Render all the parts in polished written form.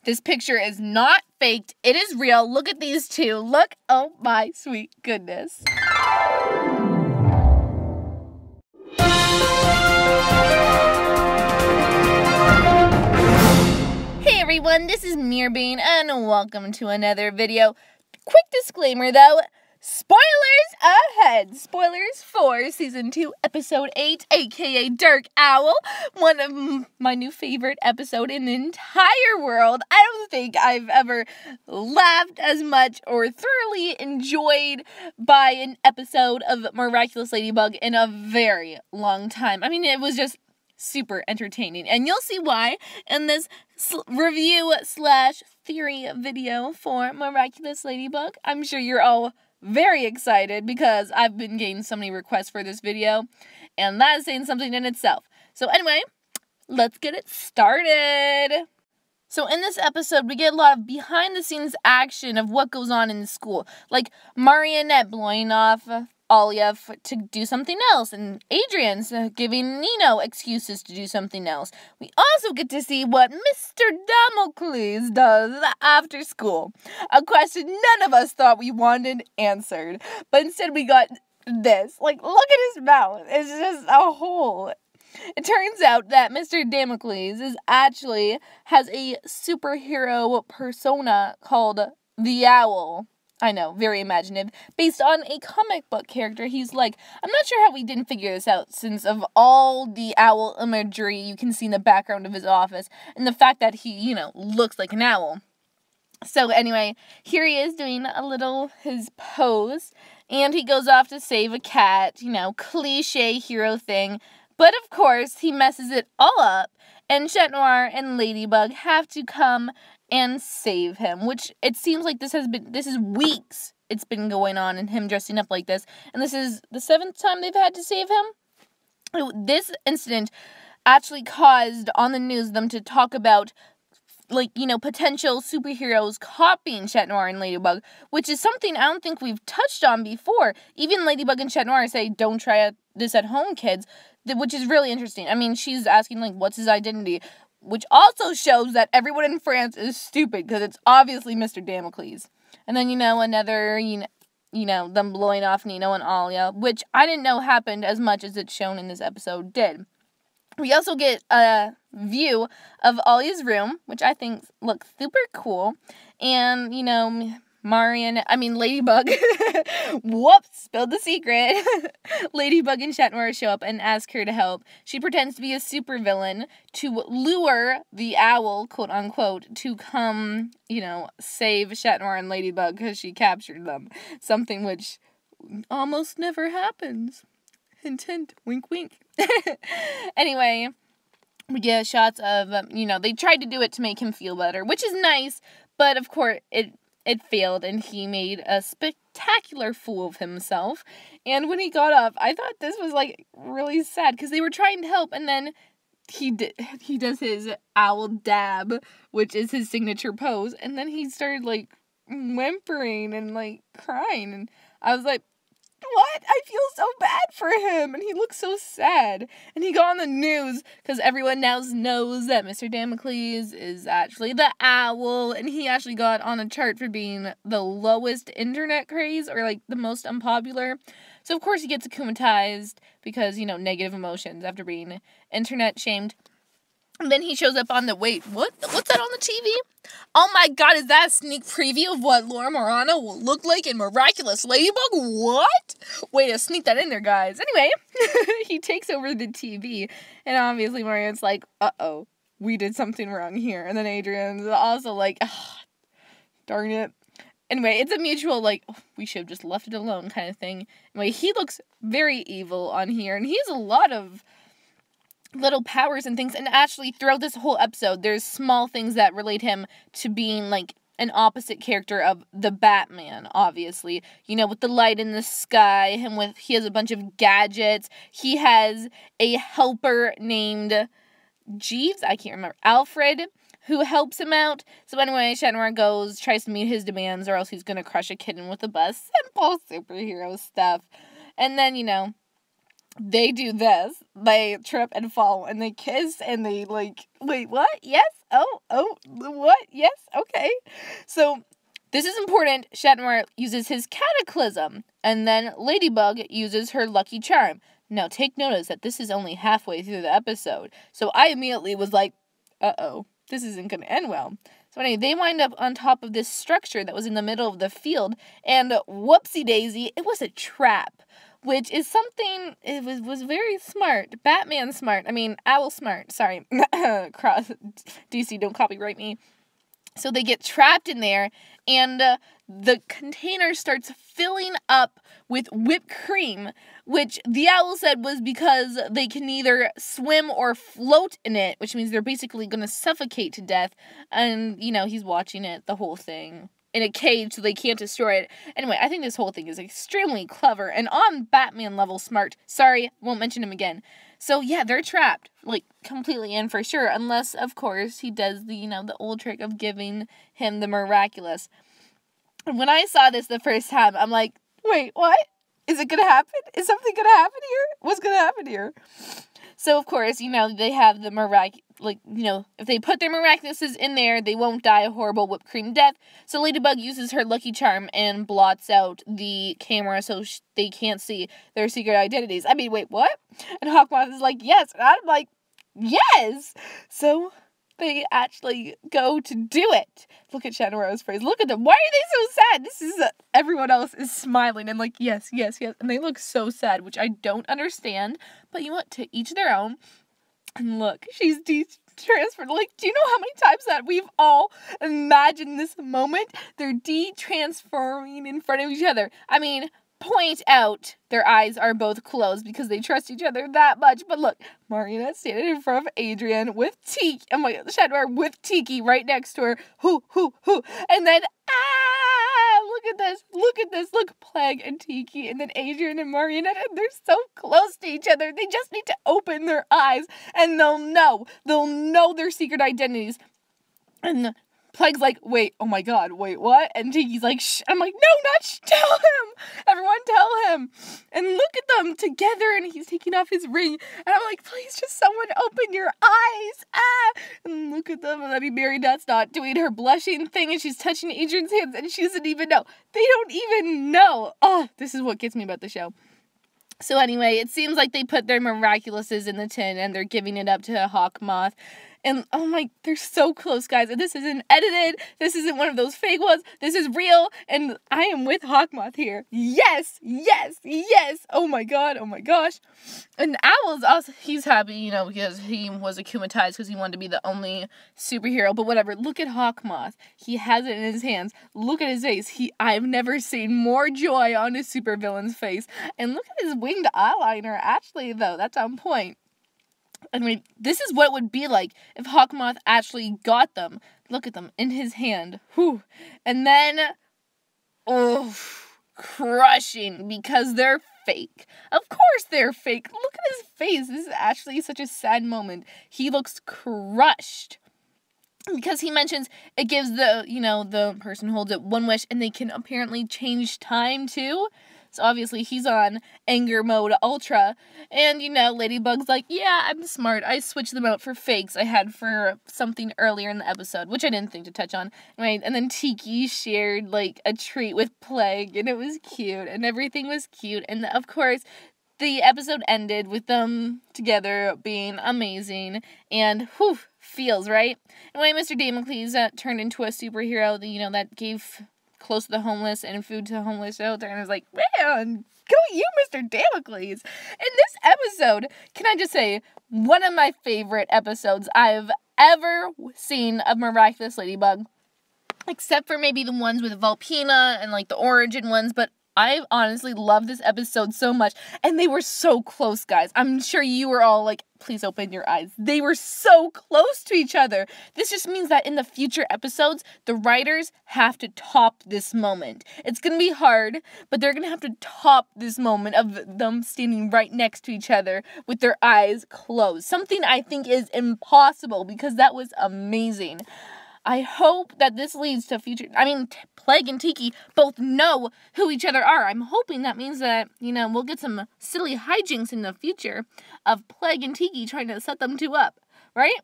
This picture is not faked. It is real. Look at these two. Look. Oh my sweet goodness. Hey everyone, this is Mirabane and welcome to another video. Quick disclaimer though, spoilers ahead. Spoilers for Season 2, Episode 8, aka Dark Owl. One of my new favorite episodes in the entire world. I don't think I've ever laughed as much or thoroughly enjoyed by an episode of Miraculous Ladybug in a very long time. I mean, it was just super entertaining, and you'll see why in this review / theory video for Miraculous Ladybug. I'm sure you're all very excited because I've been getting so many requests for this video, and that is saying something in itself. So anyway, let's get it started. So in this episode, we get a lot of behind-the-scenes action of what goes on in the school, like Marinette blowing off Alia to do something else, and Adrien's giving Nino excuses to do something else. We also get to see what Mr. Damocles does after school. A question none of us thought we wanted answered, but instead we got this. Like, look at his mouth. It's just a hole. It turns out that Mr. Damocles has a superhero persona called the Owl. I know, very imaginative. Based on a comic book character, he's like, I'm not sure how we didn't figure this out, since of all the owl imagery you can see in the background of his office, and the fact that he, looks like an owl. So anyway, here he is doing his pose, and he goes off to save a cat, cliche hero thing, but of course, he messes it all up, and Chat Noir and Ladybug have to come and save him, which it seems like this is weeks it's been going on, and him dressing up like this, and this is the 7th time they've had to save him. This incident actually caused on the news them to talk about potential superheroes copying Chat Noir and Ladybug, which is something I don't think we've touched on before. Even Ladybug and Chat Noir say, don't try this at home, kids, which is really interesting. I mean, she's asking, what's his identity? Which also shows that everyone in France is stupid, because it's obviously Mr. Damocles. And then, another, them blowing off Nino and Alia, which I didn't know happened as much as it's shown in this episode did. We also get a view of Alia's room, which I think looks super cool. And, Ladybug, whoops, spilled the secret. Ladybug and Chat Noir show up and ask her to help. She pretends to be a supervillain to lure the owl, quote unquote, to come, save Chat Noir and Ladybug because she captured them. Something which almost never happens. Hint, hint, wink, wink. Anyway, we get shots of, they tried to do it to make him feel better, which is nice, but of course it failed, and he made a spectacular fool of himself. And when he got up, I thought this was, really sad, because they were trying to help, and then he does his owl dab, which is his signature pose, and then he started, whimpering and, crying, and I was like, what? I feel so bad for him, and he looks so sad. And he got on the news, because everyone now knows that Mr. Damocles is actually the owl, and he actually got on a chart for being the lowest internet craze, or, the most unpopular. So, of course, he gets akumatized, because, negative emotions after being internet shamed. And then he shows up on what's that on the TV? Oh my god, is that a sneak preview of what Laura Marano will look like in Miraculous Ladybug? What? Way to sneak that in there, guys. Anyway, he takes over the TV, and obviously Marianne's like, uh-oh, we did something wrong here. And then Adrien's also like, darn it. Anyway, it's a mutual, we should have just left it alone kind of thing. Anyway, he looks very evil on here, and he has a lot of little powers and things, and actually throughout this whole episode there's small things that relate him to being an opposite character of the Batman, obviously, with the light in the sky, he has a bunch of gadgets, he has a helper named Jeeves, I can't remember, Alfred, who helps him out. So anyway, Chat Noir tries to meet his demands, or else he's gonna crush a kitten with a bus. Simple superhero stuff. And then, they do this. They trip and fall, and they kiss, and they wait, what? Yes? Oh, what? Yes, okay. So, this is important. Chat Noir uses his cataclysm, and then Ladybug uses her lucky charm. Now, take notice that this is only halfway through the episode. So, I immediately was like, uh-oh, this isn't going to end well. So anyway, they wind up on top of this structure that was in the middle of the field, and whoopsie-daisy, it was a trap, which is something, it was very smart. Batman smart. I mean, Owl smart. Sorry. Cross DC, don't copyright me. So they get trapped in there, and the container starts filling up with whipped cream, which the owl said was because they can either swim or float in it, which means they're basically going to suffocate to death. And, you know, he's watching it, the whole thing, in a cage so they can't destroy it. Anyway, I think this whole thing is extremely clever and on Batman level smart. Sorry, won't mention him again. So, yeah, they're trapped, like, completely in for sure, unless, of course, he does the, the old trick of giving him the Miraculous. And when I saw this the first time, I'm like, wait, what? Is it gonna happen? Is something gonna happen here? What's gonna happen here? So, of course, they have the if they put their Miraculouses in there, they won't die a horrible whipped cream death. So Ladybug uses her lucky charm and blots out the camera so they can't see their secret identities. I mean, wait, what? And Hawkmoth is like, yes. And I'm like, yes! So they actually go to do it. Look at Chat Noir's face. Look at them. Why are they so sad? This is, everyone else is smiling and like, yes, yes, yes. And they look so sad, which I don't understand. But you know what? To each their own. And look, she's de-transferred. Like, do you know how many times that we've all imagined this moment? They're de-transforming in front of each other. I mean, point out their eyes are both closed because they trust each other that much. But look, Marinette standing in front of Adrien with Tiki. Oh my God, Chat Noir with Tiki right next to her. Hoo. And then, look at this. Look, Plague and Tiki, and then Adrien and Marinette, and they're so close to each other. They just need to open their eyes, and they'll know their secret identities. And Plague's like, wait, oh my God, wait, what? And Tiki's like, shh. I'm like, no, not shh, tell him. Everyone tell him. And look at them together, and he's taking off his ring. And I'm like, please, just someone open your eyes. And look at them. And I mean, Marinette's not doing her blushing thing, and she's touching Adrien's hands, and she doesn't even know. They don't even know. Oh, this is what gets me about the show. So anyway, it seems like they put their Miraculouses in the tin, and they're giving it up to Hawkmoth. And, oh my, they're so close, guys. And this isn't edited. This isn't one of those fake ones. This is real. And I am with Hawkmoth here. Yes. Oh my God. Oh my gosh. And Owl's also, he's happy, because he was akumatized because he wanted to be the only superhero. But whatever. Look at Hawkmoth. He has it in his hands. Look at his face. I've never seen more joy on a supervillain's face. And look at his winged eyeliner. Actually, though, that's on point. I mean, this is what it would be like if Hawkmoth actually got them. Look at them in his hand. Whew. And then, crushing because they're fake. Of course they're fake. Look at his face. This is actually such a sad moment. He looks crushed. Because he mentions it gives the person who holds it one wish, and they can apparently change time too. So obviously he's on anger mode ultra. And, Ladybug's like, yeah, I'm smart. I switched them out for fakes I had for something earlier in the episode, which I didn't think to touch on. Right? And then Tiki shared, like, a treat with Plague, and it was cute, and everything was cute. And, of course, the episode ended with them together being amazing. And, feels, right? Anyway, Mr. Damocles turned into a superhero, that gave close to the homeless and food to the homeless shelter, and I was like, man, go you, Mr. Damocles. In this episode, can I just say, one of my favorite episodes I've ever seen of Miraculous Ladybug, except for maybe the ones with Vulpina and like the origin ones, but I honestly love this episode so much, and they were so close, guys. I'm sure you were all like, please open your eyes. They were so close to each other. This just means that in the future episodes, the writers have to top this moment. It's going to be hard, but they're going to have to top this moment of them standing right next to each other with their eyes closed. Something I think is impossible because that was amazing. I hope that this leads to future... Plague and Tiki both know who each other are. I'm hoping that means that, we'll get some silly hijinks in the future of Plague and Tiki trying to set them two up, right?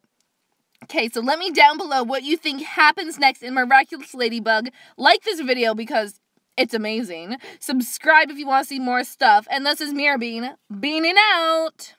Okay, so let me down below what you think happens next in Miraculous Ladybug. Like this video because it's amazing. Subscribe if you want to see more stuff. And this is Mira Bean, beaning out.